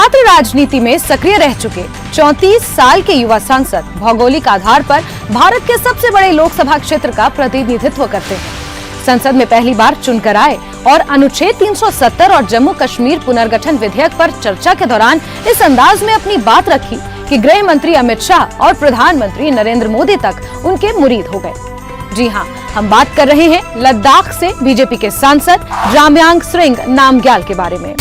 छात्र राजनीति में सक्रिय रह चुके 34 साल के युवा सांसद भौगोलिक आधार पर भारत के सबसे बड़े लोकसभा क्षेत्र का प्रतिनिधित्व करते हैं। संसद में पहली बार चुनकर आए और अनुच्छेद 370 और जम्मू कश्मीर पुनर्गठन विधेयक पर चर्चा के दौरान इस अंदाज में अपनी बात रखी कि गृह मंत्री अमित शाह और प्रधानमंत्री नरेंद्र मोदी तक उनके मुरीद हो गए। जी हाँ, हम बात कर रहे हैं लद्दाख से बीजेपी के सांसद जामयांग सुरेंग नामग्याल के बारे में।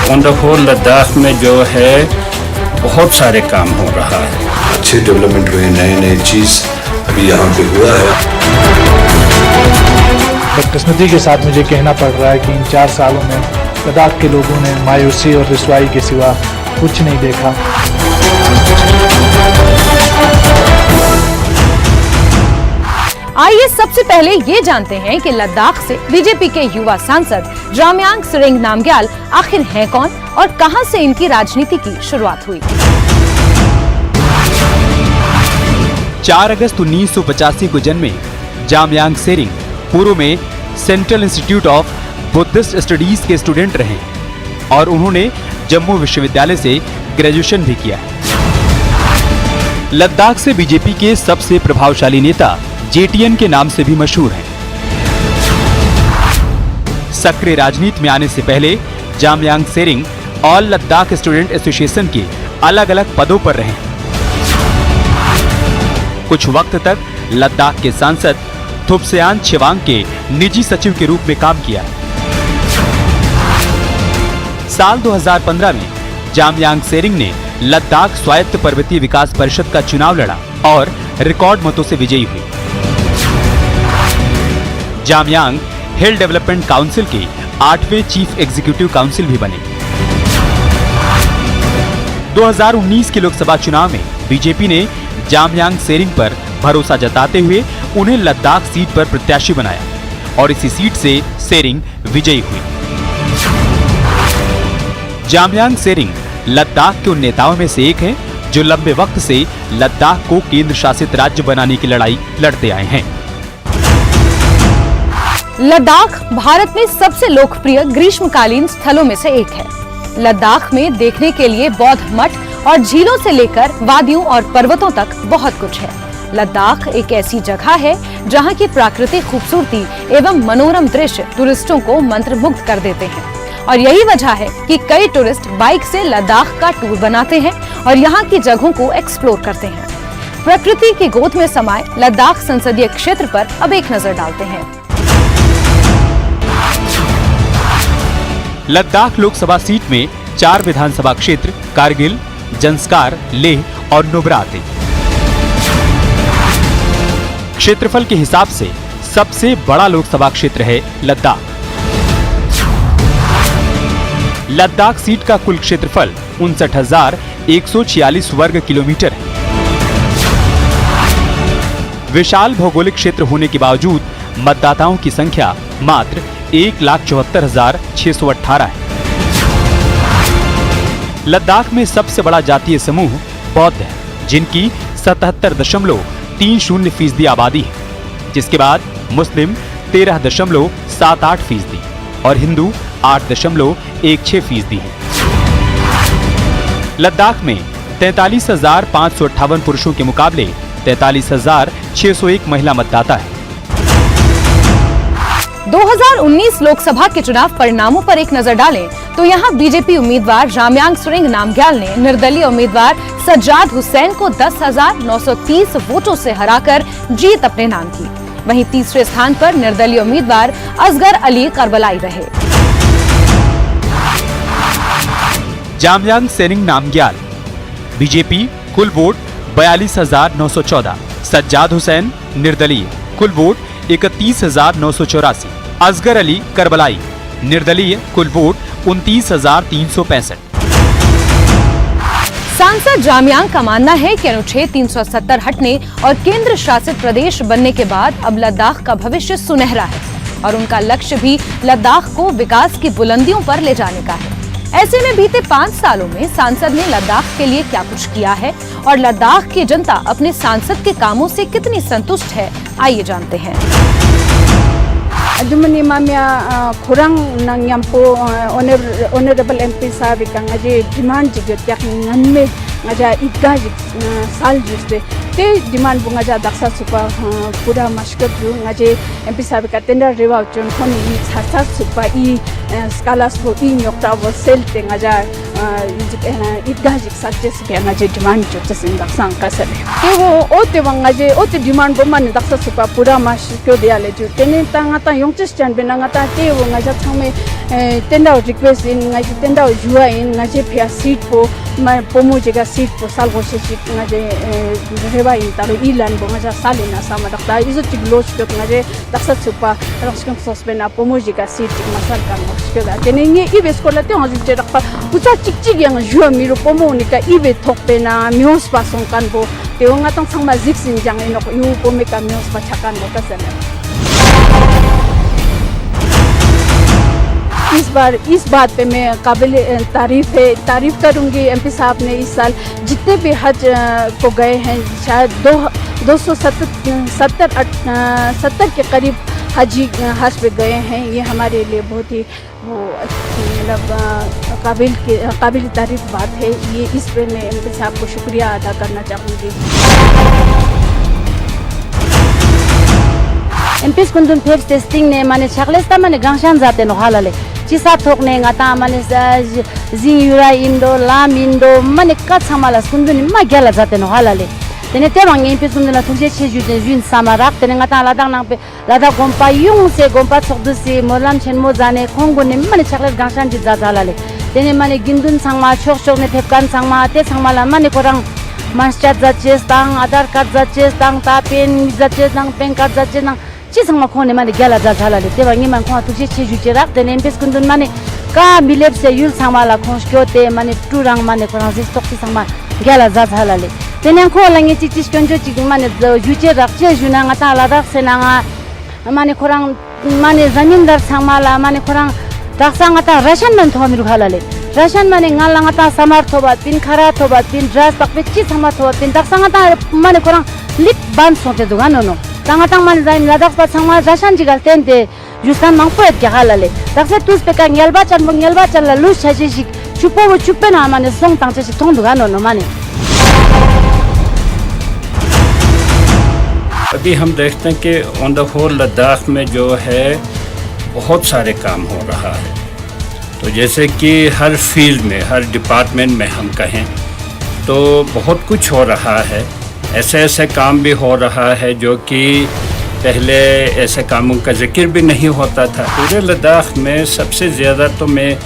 वंडरफुल लद्दाख में जो है बहुत सारे काम हो रहा है, अच्छे डेवलपमेंट हुए, नए नए चीज अभी यहाँ पे हुआ है। बदकिस्मती के साथ मुझे कहना पड़ रहा है कि इन 4 सालों में लद्दाख के लोगों ने मायूसी और रुसवाई के सिवा कुछ नहीं देखा। आइए सबसे पहले ये जानते हैं कि लद्दाख से बीजेपी के युवा सांसद जामयांग सुरेंग नामग्याल आखिर हैं कौन और कहां से इनकी राजनीति की शुरुआत हुई। 4 अगस्त 1985 को जन्मे जामयांग सेरिंग पूर्व में central institute of Buddhist studies के स्टूडेंट रहे और उन्होंने जम्मू विश्वविद्यालय से ग्रेजुएशन भी किया। लद्दाख से बीजेपी के सबसे प्रभावशाली नेता जेटीएन के नाम से भी मशहूर हैं। सक्रिय राजनीति में आने से पहले Jamyang Tsering all Ladakh student association के अलग अलग पदों पर रहे। कुछ वक्त तक लद्दाख के सांसद थुप्स्यान छिवांग के निजी सचिव के रूप में काम किया। साल 2015 में जामयांग सेरिंग ने लद्दाख स्वायत्त पर्वतीय विकास परिषद का चुनाव लड़ा और रिकॉर्ड मतों से विजयी हुई। जामयांग हिल डेवलपमेंट काउंसिल के 8वें चीफ एग्जीक्यूटिव काउंसिल भी बने। 2019 के लोकसभा चुनाव में बीजेपी ने जामयांग सेरिंग पर भरोसा जताते हुए उन्हें लद्दाख सीट पर प्रत्याशी बनाया और इसी सीट से सेरिंग विजयी हुई। जामयांग सेरिंग लद्दाख के उन नेताओं में से एक हैं जो लंबे वक्त से लद्दाख को केंद्र शासित राज्य बनाने की लड़ाई लड़ते आए हैं। लद्दाख भारत में सबसे लोकप्रिय ग्रीष्मकालीन स्थलों में से एक है। लद्दाख में देखने के लिए बौद्ध मठ और झीलों से लेकर वादियों और पर्वतों तक बहुत कुछ है। लद्दाख एक ऐसी जगह है जहां की प्राकृतिक खूबसूरती एवं मनोरम दृश्य टूरिस्टों को मंत्रमुग्ध कर देते हैं और यही वजह है कि कई टूरिस्ट बाइक से लद्दाख का टूर बनाते हैं और यहाँ की जगहों को एक्सप्लोर करते हैं। प्रकृति की गोद में समाये लद्दाख संसदीय क्षेत्र पर अब एक नजर डालते हैं। लद्दाख लोकसभा सीट में 4 विधानसभा क्षेत्र कारगिल, जंस्कार, लेह और नुब्रा आते। क्षेत्रफल के हिसाब से सबसे बड़ा लोकसभा क्षेत्र है लद्दाख। लद्दाख सीट का कुल क्षेत्रफल 59,146 वर्ग किलोमीटर है। विशाल भौगोलिक क्षेत्र होने के बावजूद मतदाताओं की संख्या मात्र 1,74,618 है। लद्दाख में सबसे बड़ा जातीय समूह बौद्ध है, जिनकी 77.30% आबादी है, जिसके बाद मुस्लिम 13.78% और हिंदू 8.16% है। लद्दाख में 43,558 पुरुषों के मुकाबले 43,601 महिला मतदाता है। 2019 लोकसभा के चुनाव परिणामों पर एक नजर डालें तो यहां बीजेपी उम्मीदवार जामयांग सुरेंग नामग्याल ने निर्दलीय उम्मीदवार सज्जाद हुसैन को 10,930 वोटों से हराकर जीत अपने नाम की। वहीं तीसरे स्थान पर निर्दलीय उम्मीदवार असगर अली करबलाई रहे। जामयांग सेरिंग नामग्याल बीजेपी कुल वोट 42,914, सज्जाद हुसैन निर्दलीय कुल वोट 31,984, असगर अली करबलाई निर्दलीय कुल वोट 29,365। सांसद जामयांग का मानना है कि अनुच्छेद 370 हटने और केंद्र शासित प्रदेश बनने के बाद अब लद्दाख का भविष्य सुनहरा है और उनका लक्ष्य भी लद्दाख को विकास की बुलंदियों पर ले जाने का है। ऐसे में बीते 5 सालों में सांसद ने लद्दाख के लिए क्या कुछ किया है और लद्दाख की जनता अपने सांसद के कामों से कितनी संतुष्ट है, आइए जानते हैं। Adumani mamia kurang nang yampo honorable MP साहब का जे डिमांड जो त्या नन्मे ngaja idga sal juste te demand bunga ja daksa supa pura mashkat ju ngaje MP साहब का tender rewa chon khoni i chasa supa i skalas bo i nyokta bo sel te ngaja idga suggest ke ngaje demand jo tsin daksa ka sale te wo ote ngaje ote demand bo man daksa supa pura mashkyo de ale ju tene tanga ta yongchis chan benanga ta te wo ngaja changme tender request in ngaje tender jua in ngaje phia seat po ma pomo jega seat po salgo se ngaje rewa in talo ilan bo ngaja salina sama dakta izo tigloch to ngaje daksa supa raskon sospena pomo jega seat masal kan moskela tene nge ibe skola te ngaje je dakpa pucha chikchig yang jua miro pomo ni ka ibe thokpena mios pa song kan bo te nga tang sangma jiksin jang ino yu pome ka mios pa chakan bo kasela इस बात पे मैं काबिल तारीफ करूंगी MP साहब ने इस साल जितने भी हज को गए हैं शायद 270 के करीब हज पे गए हैं। ये हमारे लिए बहुत ही मतलब काबिल तारीफ बात है। ये इस पे मैं एमपी साहब को शुक्रिया अदा करना चाहूँगी। MP skundun pep testing ne mane chaklesta mane gangshan zate no halale chisa thokne ngata mane zingura indo lam indo mane ka chamala skundun ma gela zate no halale tene te bang MP skundun la thungje cheju de jun samarak tene ngata ladang nang pe lada gompa yung se gompa chokdu se molam chen mo jane khonggo ne mane chaklet gangshan ji za halale tene mane gindun sangma chok chok ne thepkan sangma te sangmala mane korang master zaches tang aadhar card zaches tang ta pen zaches tang pen card zaches nang चिसंगमा खोने माने ग्याला जा झालाले तेबा निमान खो तुजे छेजु चेराक देने एमपेस कुन्दुन माने का मिलेब से you'll सांगमाला खोस्क्यो ते माने टुरांग माने कोरांग जिस तोक्ति सांगमा ग्याला जा झालाले तेने खो लांगे चिचिस कंजो चिगुं माने जुचे राखचे जुनांग ता आलादा सेनांगा माने कोरांग माने जमीनदार सांगमाला माने कोरांग दाखसांग ता राशन मन थोमिरु खालाले राशन माने ngalang ता समर थोबा पिन खरा थोबा पिन ड्रास पकपे चि समर थोबा पिन दाखसांग ता माने कोरांग लिप बान सोते दुगानो no tanga tang man zain ladak pa sangma rashan jigal tente justan mang poet ke halale dakse tus pe ka ngelba chan la lu chaji jik chupo wo chupe na mane song tang che thong duga no mane। अभी हम देखते हैं कि on the whole Ladakh में जो है बहुत सारे काम हो रहा है। तो जैसे कि हर फील्ड में हर डिपार्टमेंट में हम कहें तो बहुत कुछ हो रहा है। ऐसे काम भी हो रहा है जो कि पहले ऐसे कामों का जिक्र भी नहीं होता था। पूरे लद्दाख में सबसे ज़्यादा तो मैं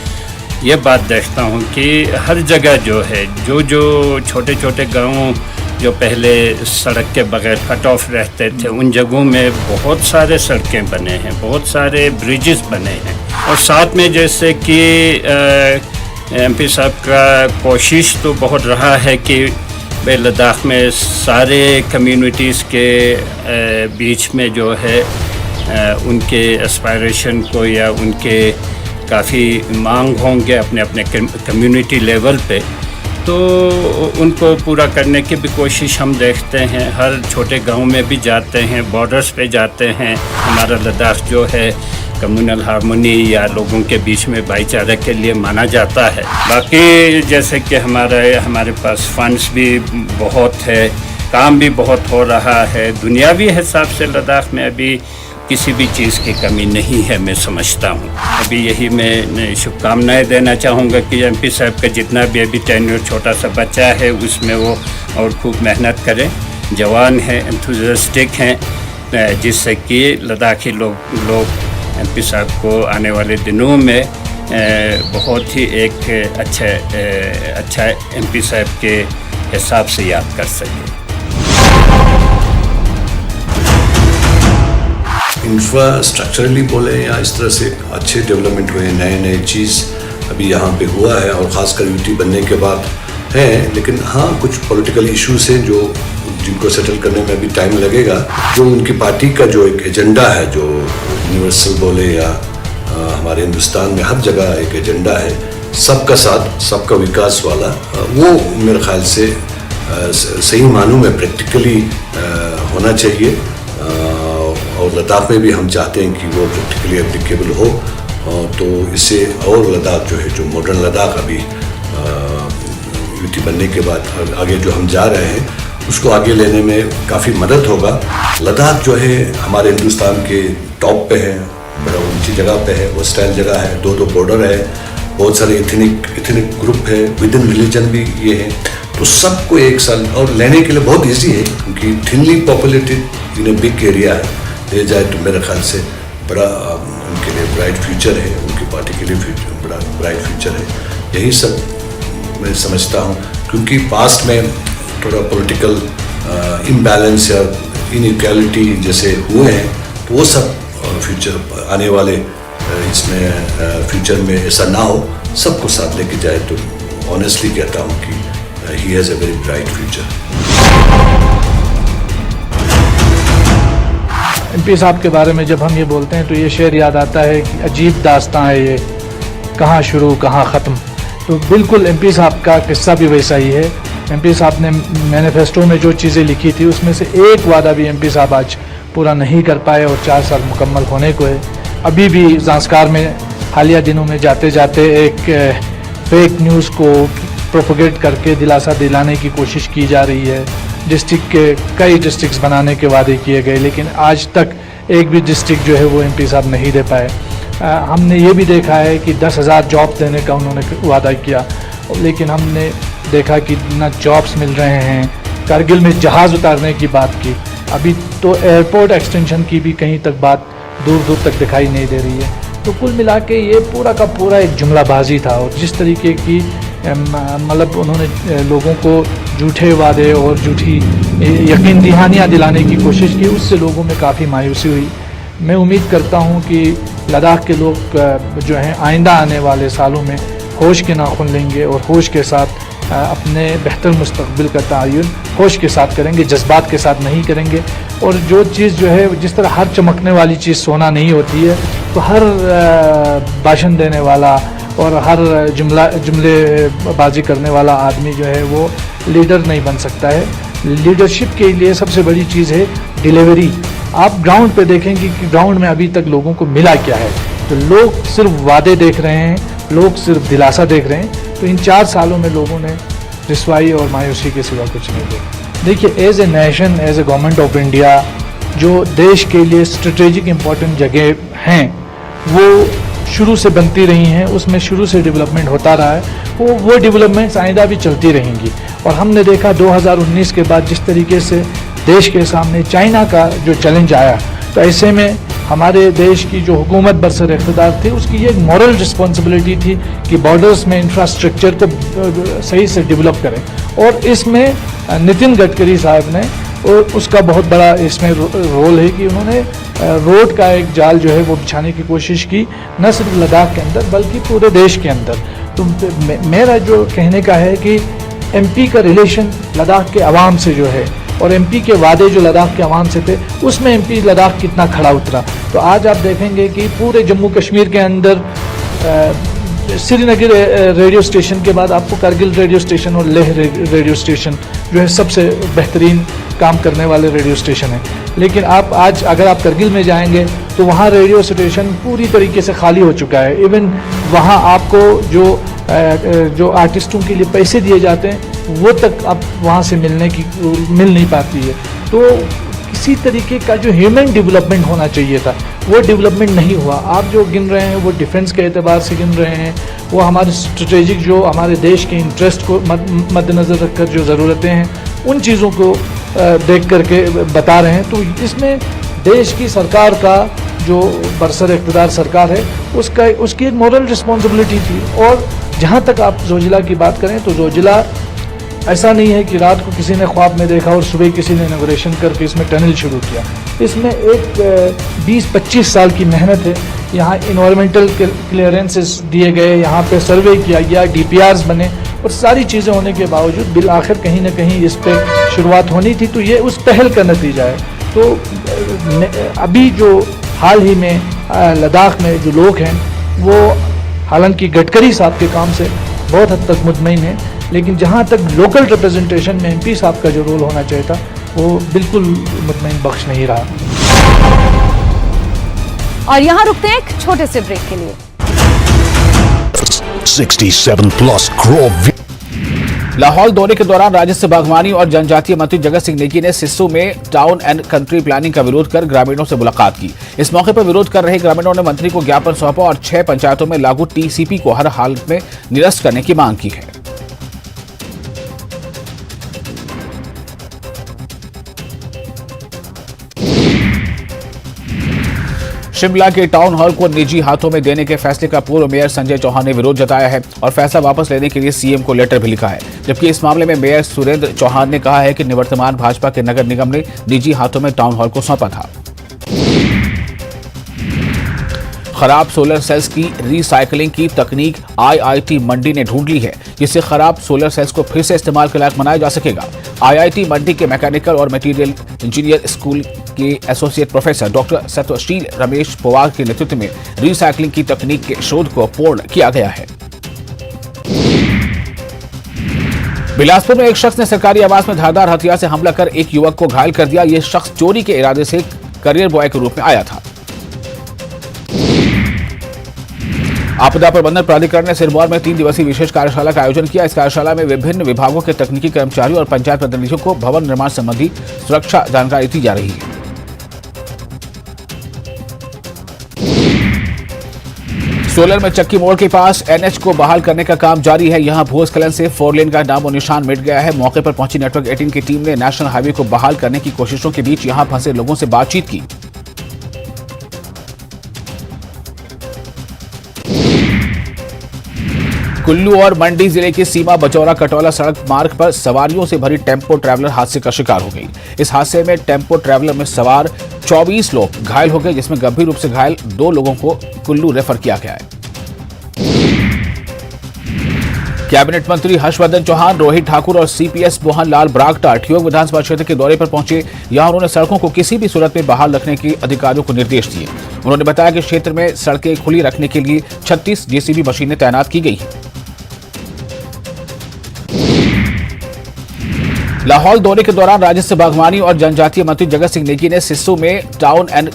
ये बात देखता हूँ कि हर जगह जो है जो छोटे छोटे गाँव जो पहले सड़क के बगैर कट ऑफ रहते थे उन जगहों में बहुत सारे सड़कें बने हैं, बहुत सारे ब्रिजेस बने हैं। और साथ में जैसे कि MP साहब का कोशिश तो बहुत रहा है कि लद्दाख में सारे कम्युनिटीज़ के बीच में जो है उनके एस्पायरेशन को या उनके काफ़ी मांग होंगे अपने अपने कम्युनिटी लेवल पे, तो उनको पूरा करने की भी कोशिश हम देखते हैं। हर छोटे गांव में भी जाते हैं, बॉर्डर्स पे जाते हैं। हमारा लद्दाख जो है कम्युनल हार्मोनी या लोगों के बीच में भाईचारे के लिए माना जाता है। बाकी जैसे कि हमारे पास फंड्स भी बहुत है, काम भी बहुत हो रहा है। दुनियावी हिसाब से लद्दाख में अभी किसी भी चीज़ की कमी नहीं है, मैं समझता हूँ। अभी यही मैं शुभकामनाएं देना चाहूँगा कि MP साहब का जितना भी अभी टेन्योर छोटा सा बच्चा है उसमें वो और खूब मेहनत करें, जवान हैं, एंथुसियास्टिक हैं, जिससे कि लद्दाखी लोग MP साहब को आने वाले दिनों में बहुत ही एक अच्छा MP साहब के हिसाब से याद कर सकें। इंफ्रास्ट्रक्चरली बोले या इस तरह से अच्छे डेवलपमेंट हुए, नए चीज़ अभी यहाँ पे हुआ है और ख़ासकर यूटी बनने के बाद है। लेकिन हाँ, कुछ पॉलिटिकल इश्यूज हैं जिनको सेटल करने में अभी टाइम लगेगा। जो उनकी पार्टी का जो एक एजेंडा है, जो यूनिवर्सल बोले या हमारे हिंदुस्तान में हर जगह एक एजेंडा है, सबका साथ सबका विकास वाला, वो मेरे ख्याल से सही मानों में प्रैक्टिकली होना चाहिए। और लद्दाख में भी हम चाहते हैं कि वो प्रैक्टिकली एप्लीकेबल हो, तो इससे और लद्दाख जो है, जो मॉडर्न लद्दाख अभी यूटी बनने के बाद आगे जो हम जा रहे हैं उसको आगे लेने में काफ़ी मदद होगा। लद्दाख जो है हमारे हिंदुस्तान के टॉप पे है, बड़ा ऊंची जगह पे है, वर्सटाइल जगह है, दो बॉर्डर है, बहुत सारे इथनिक ग्रुप है, विद इन रिलीजन भी ये है, तो सबको एक साल और लेने के लिए बहुत इजी है क्योंकि thinly populated in a big area है। ले जाए तो मेरे ख्याल से बड़ा उनके लिए ब्राइट फ्यूचर है, उनकी पार्टी के लिए बड़ा ब्राइट फ्यूचर है। यही सब मैं समझता हूँ क्योंकि पास्ट में थोड़ा पॉलिटिकल इम्बैलेंस या इनइक्वालिटी जैसे हुए हैं, तो वो सब फ्यूचर आने वाले इसमें फ्यूचर में ऐसा ना हो, सबको साथ लेके जाए तो ऑनेस्टली कहता हूँ कि he has a very bright future. MP साहब के बारे में जब हम ये बोलते हैं तो ये शेर याद आता है कि अजीब दास्तां है ये, कहाँ शुरू कहाँ ख़त्म। तो बिल्कुल एमपी साहब का किस्सा भी वैसा ही है। एमपी साहब ने मैनिफेस्टो में जो चीज़ें लिखी थी उसमें से एक वादा भी एमपी साहब आज पूरा नहीं कर पाए और 4 साल मुकम्मल होने को है। अभी भी ज़ांस्कार में हालिया दिनों में जाते जाते एक फेक न्यूज़ को प्रोपोगेट करके दिलासा दिलाने की कोशिश की जा रही है। डिस्ट्रिक्ट के कई डिस्ट्रिक्ट्स बनाने के वादे किए गए, लेकिन आज तक एक भी डिस्ट्रिक्ट जो है वो एमपी साहब नहीं दे पाए। हमने ये भी देखा है कि 10,000 जॉब देने का उन्होंने वादा किया, लेकिन हमने देखा कि ना जॉब्स मिल रहे हैं। कारगिल में जहाज़ उतारने की बात की, अभी तो एयरपोर्ट एक्सटेंशन की भी कहीं तक बात दूर दूर तक दिखाई नहीं दे रही है। तो कुल मिला के ये पूरा का पूरा एक जुमलाबाजी था और जिस तरीके की मतलब उन्होंने लोगों को झूठे वादे और झूठी यकीन दहानियाँ दिलाने की कोशिश की, उससे लोगों में काफ़ी मायूसी हुई। मैं उम्मीद करता हूँ कि लद्दाख के लोग जो हैं आइंदा आने वाले सालों में होश के नाखून लेंगे और होश के साथ अपने बेहतर मुस्तकबिल का तयन होश के साथ करेंगे, जज्बात के साथ नहीं करेंगे। और जो चीज़ जो है, जिस तरह हर चमकने वाली चीज़ सोना नहीं होती है, तो हर भाषण देने वाला और हर जुमलेबाजी करने वाला आदमी जो है वो लीडर नहीं बन सकता है। लीडरशिप के लिए सबसे बड़ी चीज़ है डिलीवरी। आप ग्राउंड पे देखेंगे कि ग्राउंड में अभी तक लोगों को मिला क्या है। तो लोग सिर्फ वादे देख रहे हैं, लोग सिर्फ दिलासा देख रहे हैं। तो इन 4 सालों में लोगों ने रिसवाई और मायूसी के सिवा कुछ नहीं देखा। देखिए, as a nation, as a government of India, जो देश के लिए स्ट्रेटेजिक इम्पोर्टेंट जगह हैं वो शुरू से बनती रही हैं, उसमें शुरू से डेवलपमेंट होता रहा है, वो डेवलपमेंट्स आइंदा भी चलती रहेंगी। और हमने देखा 2019 के बाद जिस तरीके से देश के सामने चाइना का जो चैलेंज आया, तो ऐसे में हमारे देश की जो हुकूमत बरसर इक़्तिदार थी उसकी ये एक मॉरल रिस्पॉन्सिबिलिटी थी कि बॉर्डर्स में इंफ्रास्ट्रक्चर को सही से डेवलप करें। और इसमें नितिन गडकरी साहब ने और उसका बहुत बड़ा इसमें रोल है कि उन्होंने रोड का एक जाल जो है वो बिछाने की कोशिश की, न सिर्फ लद्दाख के अंदर बल्कि पूरे देश के अंदर। तो मेरा जो कहने का है कि एमपी का रिलेशन लद्दाख के अवाम से जो है और एमपी के वादे जो लद्दाख के अवाम से थे, उसमें एमपी लद्दाख कितना खड़ा उतरा। तो आज आप देखेंगे कि पूरे जम्मू कश्मीर के अंदर श्रीनगर रेडियो स्टेशन के बाद आपको कारगिल रेडियो स्टेशन और लेह रेडियो स्टेशन जो है सबसे बेहतरीन काम करने वाले रेडियो स्टेशन है। लेकिन आप आज अगर आप कारगिल में जाएंगे तो वहाँ रेडियो स्टेशन पूरी तरीके से खाली हो चुका है। इवन वहाँ आपको जो आर्टिस्टों के लिए पैसे दिए जाते हैं वो तक आप वहाँ से मिल नहीं पाती है। तो किसी तरीके का जो ह्यूमन डेवलपमेंट होना चाहिए था वो डेवलपमेंट नहीं हुआ। आप जो गिन रहे हैं वो डिफेंस के एतबार से गिन रहे हैं, वो हमारे स्ट्रेटेजिक जो हमारे देश के इंटरेस्ट को मद्देनज़र रखकर जो ज़रूरतें हैं उन चीज़ों को देख करके बता रहे हैं। तो इसमें देश की सरकार का जो बरसर इक़्तिदार सरकार है उसकी एक मॉरल रिस्पॉन्सिबिलिटी थी। और जहाँ तक आप जोजिला की बात करें तो जोजिला ऐसा नहीं है कि रात को किसी ने ख्वाब में देखा और सुबह किसी ने इनॉग्रेशन करके इसमें टनल शुरू किया। इसमें एक 20-25 साल की मेहनत है। यहाँ इन्वायरमेंटल क्लियरेंसेस दिए गए, यहाँ पे सर्वे किया गया, DPRs बने और सारी चीज़ें होने के बावजूद बिल आखिर कहीं ना कहीं इस पे शुरुआत होनी थी। तो ये उस पहल का नतीजा है। तो अभी जो हाल ही में लद्दाख में जो लोग हैं वो हालांकि गडकरी साहब के काम से बहुत हद तक मुतमईन है, लेकिन जहाँ तक लोकल रिप्रेजेंटेशन में MP साहब का जो रोल होना चाहिए था वो बिल्कुल मुतमईन बख्श नहीं रहा। और यहाँ रुकते हैं एक छोटे से ब्रेक के लिए। 67 plus crore. लाहौल दौरे के दौरान राजस्व बागवानी और जनजातीय मंत्री जगत सिंह नेगी ने सिस्सू में टाउन एंड कंट्री प्लानिंग का विरोध कर ग्रामीणों से मुलाकात की। इस मौके पर विरोध कर रहे ग्रामीणों ने मंत्री को ज्ञापन सौंपा और 6 पंचायतों में लागू टीसीपी को हर हालत में निरस्त करने की मांग की है। शिमला के टाउन हॉल को निजी हाथों में देने के फैसले का पूर्व मेयर संजय चौहान ने विरोध जताया है और फैसला वापस लेने के लिए सीएम को लेटर भी लिखा है। जबकि इस मामले में मेयर सुरेंद्र चौहान ने कहा है कि निवर्तमान भाजपा के नगर निगम ने निजी हाथों में टाउन हॉल को सौंपा था। खराब सोलर सेल्स की रिसाइकलिंग की तकनीक आईआईटी मंडी ने ढूंढ ली है, जिससे खराब सोलर सेल्स को फिर से इस्तेमाल के लायक बनाया जा सकेगा। आईआईटी मंडी के मैकेनिकल और मटेरियल इंजीनियर स्कूल के एसोसिएट प्रोफेसर डॉक्टर सत्यशील रमेश पवार के नेतृत्व में रिसाइकलिंग की तकनीक के शोध को पूर्ण किया गया है। बिलासपुर में एक शख्स ने सरकारी आवास में धारदार हथियार से हमला कर एक युवक को घायल कर दिया। यह शख्स चोरी के इरादे से करियर बॉय के रूप में आया था। आपदा प्रबंधन प्राधिकरण ने सिरमौर में 3 दिवसीय विशेष कार्यशाला का आयोजन किया। इस कार्यशाला में विभिन्न विभागों के तकनीकी कर्मचारियों और पंचायत प्रतिनिधियों को भवन निर्माण संबंधी सुरक्षा जानकारी दी जा रही है। सोलन में चक्की मोड़ के पास एनएच को बहाल करने का काम जारी है। यहां भूस्खलन से 4 लेन का नामो निशान मिट गया है। मौके पर पहुंची नेटवर्क 18 की टीम ने नेशनल हाईवे को बहाल करने की कोशिशों के बीच यहां फंसे लोगों से बातचीत की। कुल्लू और मंडी जिले की सीमा बचौरा कटौला सड़क मार्ग पर सवारियों से भरी टेम्पो ट्रैवलर हादसे का शिकार हो गई। इस हादसे में टेम्पो ट्रैवलर में सवार 24 लोग घायल हो गए, जिसमें गंभीर रूप से घायल 2 लोगों को कुल्लू रेफर किया गया है। कैबिनेट मंत्री हर्षवर्धन चौहान, रोहित ठाकुर और सीपीएस मोहन लाल ब्रागटा ठियोग विधानसभा क्षेत्र के दौरे पर पहुंचे। यहां उन्होंने सड़कों को किसी भी सूरत में बहाल रखने के अधिकारियों को निर्देश दिए। उन्होंने बताया कि क्षेत्र में सड़कें खुली रखने के लिए 36 जेसीबी मशीनें तैनात की गई हैं। लाहौल दौरे के दौरान राजस्व बागवानी और जनजातीय मंत्री जगत सिंह नेगी ने सिस्सू में टाउन एंड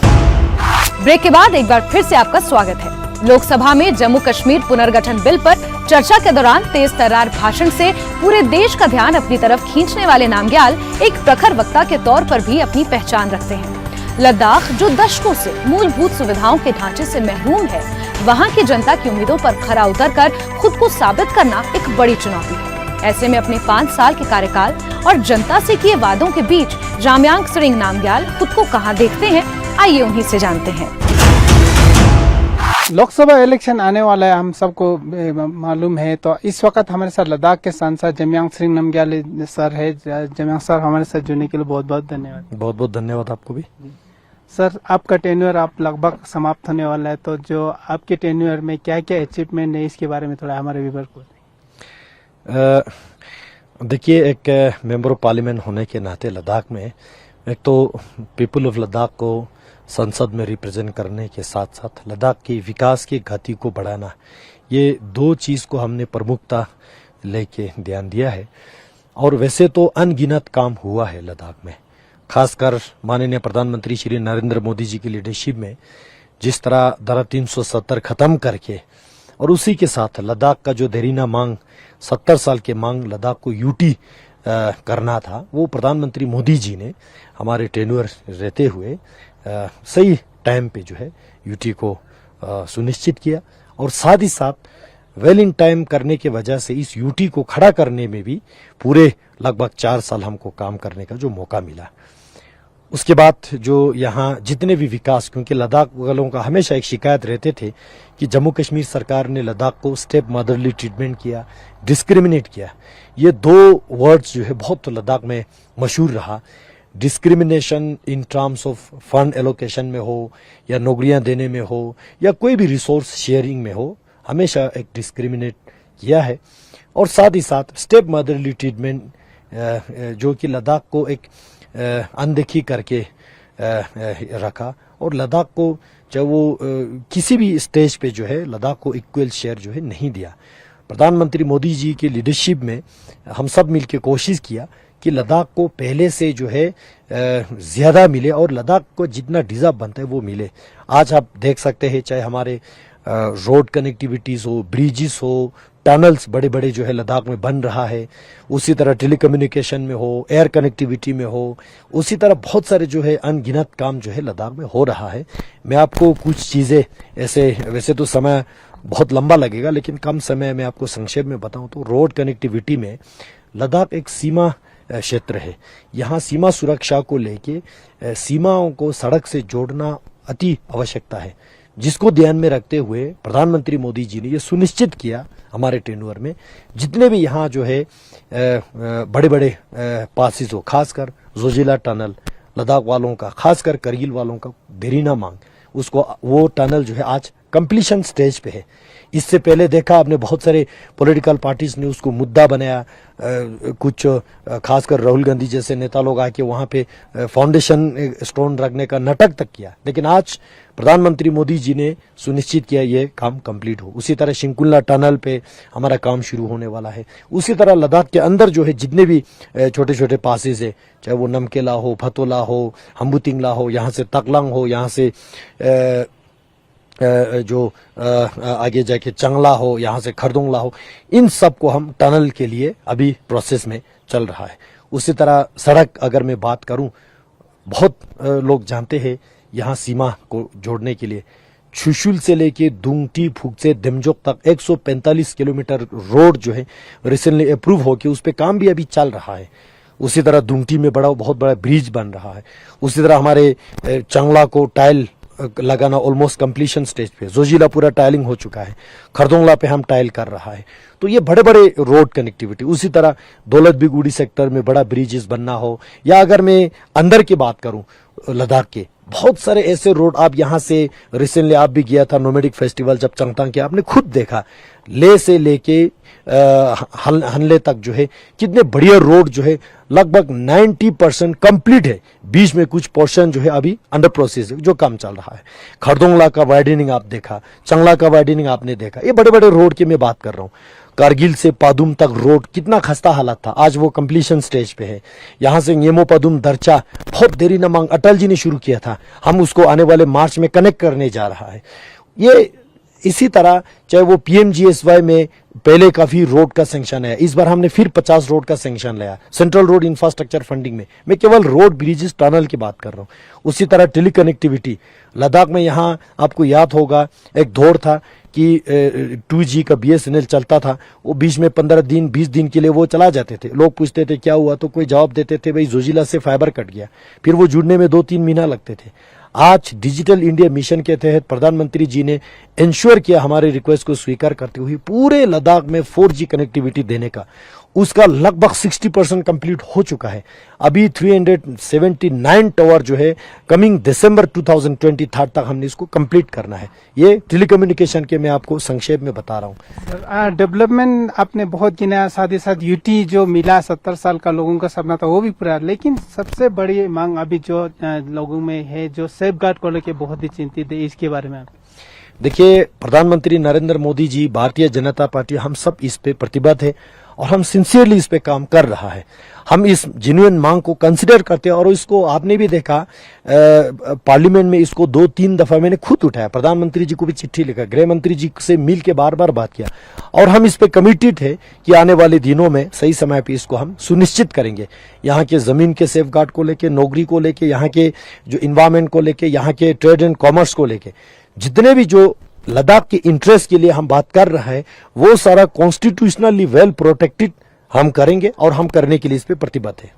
ब्रेक के बाद एक बार फिर से आपका स्वागत है। लोकसभा में जम्मू कश्मीर पुनर्गठन बिल पर चर्चा के दौरान तेज तर्रार भाषण से पूरे देश का ध्यान अपनी तरफ खींचने वाले नामग्याल एक प्रखर वक्ता के तौर पर भी अपनी पहचान रखते हैं। लद्दाख जो दशकों से मूलभूत सुविधाओं के ढांचे से महरूम है, वहां की जनता की उम्मीदों पर खरा उतरकर खुद को साबित करना एक बड़ी चुनौती है। ऐसे में अपने 5 साल के कार्यकाल और जनता से किए वादों के बीच जामयांग सेरिंग नामग्याल खुद को कहां देखते हैं, आइए उन्हीं से जानते हैं। लोकसभा इलेक्शन आने वाला है, हम सबको मालूम है। तो इस वक्त हमारे साथ लद्दाख के सांसद जामयांग सेरिंग नामग्याल सर है। जामयांग सर, हमारे साथ जुड़ने के लिए बहुत बहुत धन्यवाद। बहुत बहुत धन्यवाद आपको भी। सर, आपका टेन्योर आप लगभग समाप्त होने वाला है, तो जो आपके टेन्योर में क्या क्या अचीवमेंट है, इसके बारे में थोड़ा हमारे व्यूअर को देखिए। एक मेंबर ऑफ पार्लियामेंट होने के नाते लद्दाख में एक तो पीपल ऑफ लद्दाख को संसद में रिप्रेजेंट करने के साथ साथ लद्दाख की विकास की गति को बढ़ाना, ये 2 चीज को हमने प्रमुखता लेके ध्यान दिया है। और वैसे तो अनगिनत काम हुआ है लद्दाख में, खासकर माननीय प्रधानमंत्री श्री नरेंद्र मोदी जी की लीडरशिप में जिस तरह धारा 370 खत्म करके और उसी के साथ लद्दाख का जो देरीना मांग 70 साल के मांग लद्दाख को यूटी करना था, वो प्रधानमंत्री मोदी जी ने हमारे टेन्योर रहते हुए सही टाइम पे जो है यूटी को सुनिश्चित किया। और साथ ही साथ वेल इन टाइम करने के वजह से इस यूटी को खड़ा करने में भी पूरे लगभग 4 साल हमको काम करने का जो मौका मिला। उसके बाद जो यहाँ जितने भी विकास, क्योंकि लद्दाख वालों का हमेशा एक शिकायत रहते थे कि जम्मू कश्मीर सरकार ने लद्दाख को स्टेप मदरली ट्रीटमेंट किया, डिस्क्रिमिनेट किया। ये 2 वर्ड्स जो है बहुत लद्दाख में मशहूर रहा। Discrimination in terms of fund allocation में हो या नौकरियां देने में हो या कोई भी रिसोर्स शेयरिंग में हो, हमेशा एक डिस्क्रिमिनेट किया है। और साथ ही साथ स्टेप मदरली ट्रीटमेंट जो कि लद्दाख को एक अनदेखी करके रखा। और लद्दाख को जब वो किसी भी स्टेज पे जो है लद्दाख को इक्वल शेयर जो है नहीं दिया। प्रधानमंत्री मोदी जी की लीडरशिप में हम सब मिलकर कोशिश किया कि लद्दाख को पहले से जो है ज्यादा मिले और लद्दाख को जितना डिजर्व बनता है वो मिले। आज आप देख सकते हैं, चाहे हमारे रोड कनेक्टिविटीज हो, ब्रिजेस हो, टनल्स बड़े बड़े जो है लद्दाख में बन रहा है, उसी तरह टेलीकम्युनिकेशन में हो, एयर कनेक्टिविटी में हो, उसी तरह बहुत सारे जो है अनगिनत काम जो है लद्दाख में हो रहा है। मैं आपको कुछ चीज़ें ऐसे, वैसे तो समय बहुत लंबा लगेगा लेकिन कम समय में आपको संक्षेप में बताऊं तो रोड कनेक्टिविटी में लद्दाख एक सीमा क्षेत्र है। यहाँ सीमा सुरक्षा को लेके सीमाओं को सड़क से जोड़ना अति आवश्यकता है, जिसको ध्यान में रखते हुए प्रधानमंत्री मोदी जी ने ये सुनिश्चित किया हमारे टेन्योर में जितने भी यहाँ जो है बड़े बड़े पासिस हो, खासकर जोजिला टनल लद्दाख वालों का, खासकर करगिल वालों का बेरीना मांग, उसको वो टनल जो है आज कंप्लीशन स्टेज पे है। इससे पहले देखा आपने बहुत सारे पॉलिटिकल पार्टीज ने उसको मुद्दा बनाया, कुछ खासकर राहुल गांधी जैसे नेता लोग आके वहां पे फाउंडेशन स्टोन रखने का नाटक तक किया, लेकिन आज प्रधानमंत्री मोदी जी ने सुनिश्चित किया ये काम कंप्लीट हो। उसी तरह शिंकुला टनल पे हमारा काम शुरू होने वाला है। उसी तरह लद्दाख के अंदर जो है जितने भी छोटे छोटे पासेज है, चाहे वो नमकेला हो, फतोला हो, हम्बुतिंगला हो, यहाँ से तकलांग हो, यहाँ से जो आगे जाके चंगला हो, यहाँ से खरदोंगला हो, इन सब को हम टनल के लिए अभी प्रोसेस में चल रहा है। उसी तरह सड़क अगर मैं बात करूं, बहुत लोग जानते हैं यहाँ सीमा को जोड़ने के लिए छुशुल से लेके दुंगटी फुक से दिमजोक तक 145 किलोमीटर रोड जो है रिसेंटली अप्रूव होके उस पर काम भी अभी चल रहा है। उसी तरह दुंगटी में बहुत बड़ा ब्रिज बन रहा है। उसी तरह हमारे चंगला को टाइल लगाना ऑलमोस्ट कंप्लीशन स्टेज पे, जोजिला पूरा टाइलिंग हो चुका है, खरदोंगला पे हम टाइल कर रहा है। तो ये बड़े बड़े रोड कनेक्टिविटी। उसी तरह दौलत बिगुड़ी सेक्टर में बड़ा ब्रिजेस बनना हो, या अगर मैं अंदर की बात करूं लद्दाख के बहुत सारे ऐसे रोड, आप यहाँ से रिसेंटली आप भी गया था नोमेडिक फेस्टिवल जब चंगतांग के, आपने खुद देखा ले से लेके हनले तक जो है कितने बढ़िया रोड जो है लगभग 90% कंप्लीट है। बीच में कुछ पोर्शन जो है अभी अंडर प्रोसेस है, जो काम चल रहा है। खरदोंगला का वाइडनिंग आप देखा, चंगला का वाइडनिंग आपने देखा, ये बड़े बड़े रोड की मैं बात कर रहा हूँ। कारगिल से पादुम तक रोड कितना खस्ता हालत था, आज वो कंप्लीशन स्टेज पे है। यहाँ से येमो पादुम दरचा बहुत देरी न मांग अटल जी ने शुरू किया था, हम उसको आने वाले मार्च में कनेक्ट करने जा रहा है। ये इसी तरह चाहे वो PMGSY में पहले काफी रोड का सैंक्शन है, इस बार हमने फिर 50 रोड का सैंक्शन लिया सेंट्रल रोड इंफ्रास्ट्रक्चर फंडिंग में। मैं केवल रोड, ब्रिजेस, टनल की बात कर रहा हूँ। उसी तरह टेली कनेक्टिविटी लद्दाख में, यहाँ आपको याद होगा एक दौर था कि 2G का BSNL चलता था, वो बीच में 15 दिन 20 दिन के लिए वो चला जाते थे। लोग पूछते थे क्या हुआ, तो कोई जवाब देते थे भाई जोजिला से फाइबर कट गया, फिर वो जुड़ने में 2-3 महीना लगते थे। आज डिजिटल इंडिया मिशन के तहत प्रधानमंत्री जी ने इंश्योर किया हमारे रिक्वेस्ट को स्वीकार करते हुए पूरे लद्दाख में 4G कनेक्टिविटी देने का। उसका लगभग 60% कंप्लीट हो चुका है। अभी 379 टावर जो है कमिंग दिसंबर 2023 तक हमने इसको कंप्लीट करना है। ये टेलीकम्युनिकेशन के मैं आपको संक्षेप में बता रहा हूँ। डेवलपमेंट आपने बहुत गिनाया, साथ ही साथ यूटी जो मिला 70 साल का लोगों का सपना था वो भी पूरा, लेकिन सबसे बड़ी मांग अभी जो लोगों में है, जो सेफ गार्ड को लेकर बहुत ही चिंतित है, इसके बारे में आप देखिए। प्रधानमंत्री नरेंद्र मोदी जी, भारतीय जनता पार्टी, हम सब इस पे प्रतिबद्ध है और हम सिंसियरली इस पे काम कर रहा है। हम इस जेन्युइन मांग को कंसिडर करते हैं और इसको आपने भी देखा पार्लियामेंट में इसको 2-3 दफा मैंने खुद उठाया, प्रधानमंत्री जी को भी चिट्ठी लिखा, गृह मंत्री जी से मिल के बार बार बात किया और हम इस पे कमिटेड है कि आने वाले दिनों में सही समय पे इसको हम सुनिश्चित करेंगे। यहाँ के जमीन के सेफ गार्ड को लेके, नौकरी को लेके, यहाँ के जो इन्वायरमेंट को लेके, यहाँ के ट्रेड एंड कॉमर्स को लेके, जितने भी जो लद्दाख के इंटरेस्ट के लिए हम बात कर रहे हैं वो सारा कॉन्स्टिट्यूशनली वेल प्रोटेक्टेड हम करेंगे और हम करने के लिए इस पे प्रतिबद्ध है।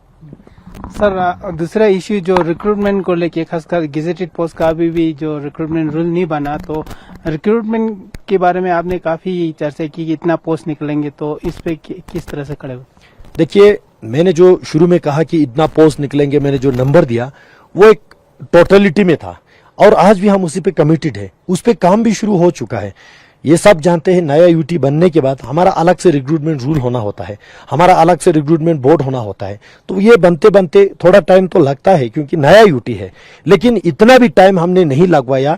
सर, दूसरा इश्यू जो रिक्रूटमेंट को लेके, खासकर गेजेटेड पोस्ट का अभी भी जो रिक्रूटमेंट रूल नहीं बना, तो रिक्रूटमेंट के बारे में आपने काफी चर्चा की कि इतना पोस्ट निकलेंगे, तो इस पे किस तरह से खड़े हो? देखिए, मैंने जो शुरू में कहा कि इतना पोस्ट निकलेंगे, मैंने जो नंबर दिया वो एक टोटलिटी में था और आज भी हम उसी पे कमिटेड है, उस पे काम भी शुरू हो चुका है। ये सब जानते हैं नया यूटी बनने के बाद हमारा अलग से रिक्रूटमेंट रूल होना होता है, हमारा अलग से रिक्रूटमेंट बोर्ड होना होता है। तो ये बनते बनते थोड़ा टाइम तो लगता है क्योंकि नया यूटी है, लेकिन इतना भी टाइम हमने नहीं लगवाया।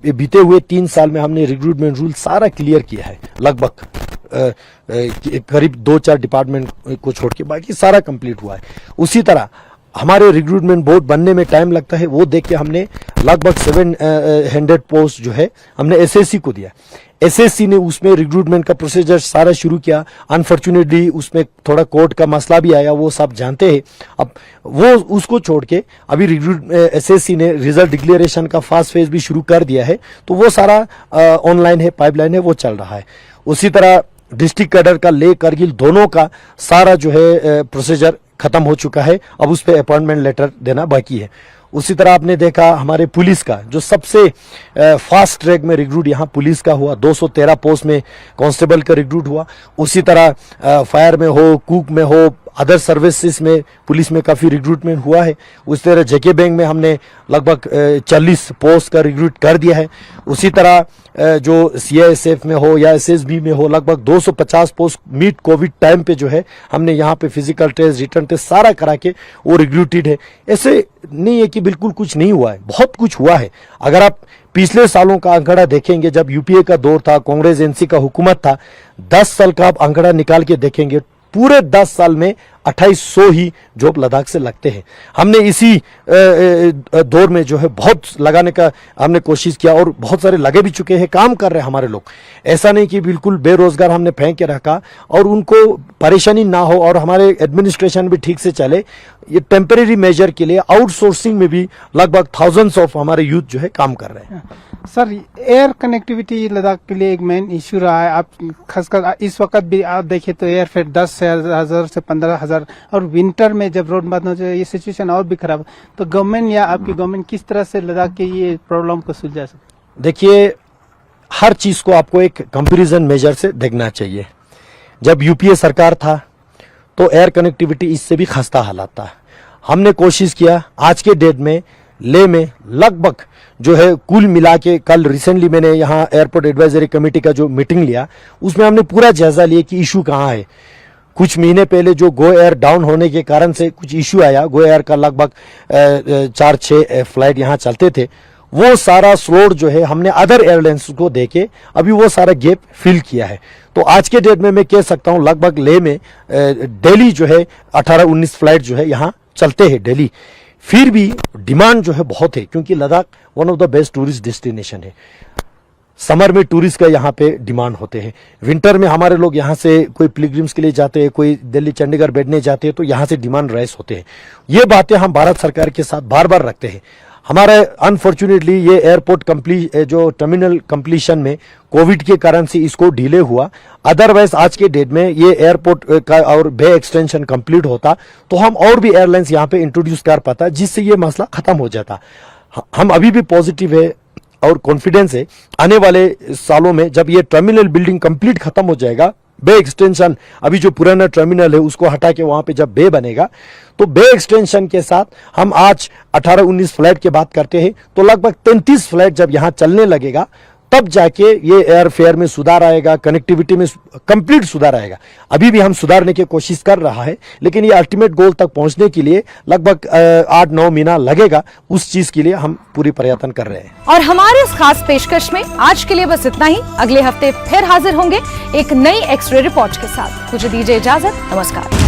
बीते हुए 3 साल में हमने रिक्रूटमेंट रूल सारा क्लियर किया है लगभग करीब 2-4 डिपार्टमेंट को छोड़ के बाकी सारा कंप्लीट हुआ है। उसी तरह हमारे रिक्रूटमेंट बोर्ड बनने में टाइम लगता है, वो देख के हमने लगभग 700 पोस्ट जो है हमने एसएससी को दिया। एसएससी ने उसमें रिक्रूटमेंट का प्रोसीजर सारा शुरू किया। अनफॉर्चुनेटली उसमें थोड़ा कोर्ट का मसला भी आया, वो सब जानते हैं। अब वो उसको छोड़ के अभी एसएससी ने रिजल्ट डिक्लेरेशन का फास्ट फेज भी शुरू कर दिया है, तो वो सारा ऑनलाइन है, पाइपलाइन है, वो चल रहा है। उसी तरह डिस्ट्रिक्ट कैडर का ले करगिल दोनों का सारा जो है प्रोसीजर खत्म हो चुका है, अब उस पर अपॉइंटमेंट लेटर देना बाकी है। उसी तरह आपने देखा हमारे पुलिस का जो सबसे फास्ट ट्रैक में रिक्रूट यहाँ पुलिस का हुआ, 213 पोस्ट में कांस्टेबल का रिक्रूट हुआ। उसी तरह फायर में हो, कुक में हो, अदर सर्विसेज में पुलिस में काफ़ी रिक्रूटमेंट हुआ है। उसी तरह जेके बैंक में हमने लगभग 40 पोस्ट का रिक्रूट कर दिया है। उसी तरह जो सीआईएसएफ में हो या एसएसबी में हो लगभग 250 पोस्ट मीट कोविड टाइम पे जो है हमने यहाँ पे फिजिकल टेस्ट, रिटर्न टेस्ट सारा करा के वो रिक्रूटेड है। ऐसे नहीं है कि बिल्कुल कुछ नहीं हुआ है, बहुत कुछ हुआ है। अगर आप पिछले सालों का आंकड़ा देखेंगे, जब यूपीए का दौर था, कांग्रेस एनसी का हुकूमत था, 10 साल का आप आंकड़ा निकाल के देखेंगे, पूरे 10 साल में 2800 ही जॉब लद्दाख से लगते हैं। हमने इसी दौर में जो है बहुत लगाने का हमने कोशिश किया और बहुत सारे लगे भी चुके हैं, काम कर रहे हैं हमारे लोग। ऐसा नहीं कि बिल्कुल बेरोजगार हमने फेंक के रखा और उनको परेशानी ना हो और हमारे एडमिनिस्ट्रेशन भी ठीक से चले। ये टेम्परेरी मेजर के लिए आउटसोर्सिंग में भी लगभग थाउजेंड्स ऑफ हमारे यूथ जो है काम कर रहे हैं। सर, एयर कनेक्टिविटी लद्दाख के लिए एक मेन इश्यू रहा है। आप खासकर इस वक्त भी आप देखें तो एयर फेयर 10,000 से 15,000 और विंटर में जब रोड बंद हो जाए ये सिचुएशन और भी खराब। तो गवर्नमेंट या आपकी गवर्नमेंट किस तरह से लद्दाख के ये प्रॉब्लम को सुलझा सकते? देखिए, हर चीज को आपको एक कंपैरिजन मेजर से देखना चाहिए। जब यूपीए सरकार था तो एयर कनेक्टिविटी इससे भी खस्ता हालात था। हमने कोशिश किया, आज के डेट में ले में लगभग जो है कुल मिला के, कल रिसेंटली मैंने यहाँ एयरपोर्ट एडवाइजरी कमेटी का जो मीटिंग लिया उसमें हमने पूरा जायजा लिया कि इशू कहाँ है। कुछ महीने पहले जो गो एयर डाउन होने के कारण से कुछ इशू आया, गो एयर का लगभग 4-6 फ्लाइट यहाँ चलते थे, वो सारा स्लोड जो है हमने अदर एयरलाइंस को देके अभी वो सारा गैप फिल किया है। तो आज के डेट में मैं कह सकता हूँ लगभग ले में डेली जो है 18-19 फ्लाइट जो है यहाँ चलते हैं डेली। फिर भी डिमांड जो है बहुत है, क्योंकि Ladakh one of the best tourist destination है। समर में टूरिस्ट का यहाँ पे डिमांड होते हैं, विंटर में हमारे लोग यहाँ से कोई पिलग्रिम्स के लिए जाते हैं, कोई दिल्ली चंडीगढ़ बैठने जाते हैं, तो यहाँ से डिमांड राइज होते हैं। ये बातें हम भारत सरकार के साथ बार बार रखते हैं। हमारा अनफॉर्चुनेटली ये एयरपोर्ट जो टर्मिनल कंप्लीशन में कोविड के कारण से इसको डिले हुआ, अदरवाइज आज के डेट में ये एयरपोर्ट का और बे एक्सटेंशन कंप्लीट होता तो हम और भी एयरलाइंस यहाँ पे इंट्रोड्यूस कर पाता, जिससे ये मसला खत्म हो जाता। हम अभी भी पॉजिटिव है और कॉन्फिडेंस है, आने वाले सालों में जब ये टर्मिनल बिल्डिंग कंप्लीट खत्म हो जाएगा, बे एक्सटेंशन अभी जो पुराना टर्मिनल है उसको हटा के वहां पे जब बे बनेगा, तो बे एक्सटेंशन के साथ हम आज 18-19 फ्लाइट की बात करते हैं, तो लगभग 33 फ्लाइट जब यहाँ चलने लगेगा तब जाके ये एयर फेयर में सुधार आएगा, कनेक्टिविटी में कंप्लीट सुधार आएगा। अभी भी हम सुधारने की कोशिश कर रहा है, लेकिन ये अल्टीमेट गोल तक पहुंचने के लिए लगभग 8-9 महीना लगेगा। उस चीज के लिए हम पूरी प्रयत्न कर रहे हैं। और हमारे इस खास पेशकश में आज के लिए बस इतना ही। अगले हफ्ते फिर हाजिर होंगे एक नई एक्स-रे रिपोर्ट के साथ। मुझे दीजिए इजाजत, नमस्कार।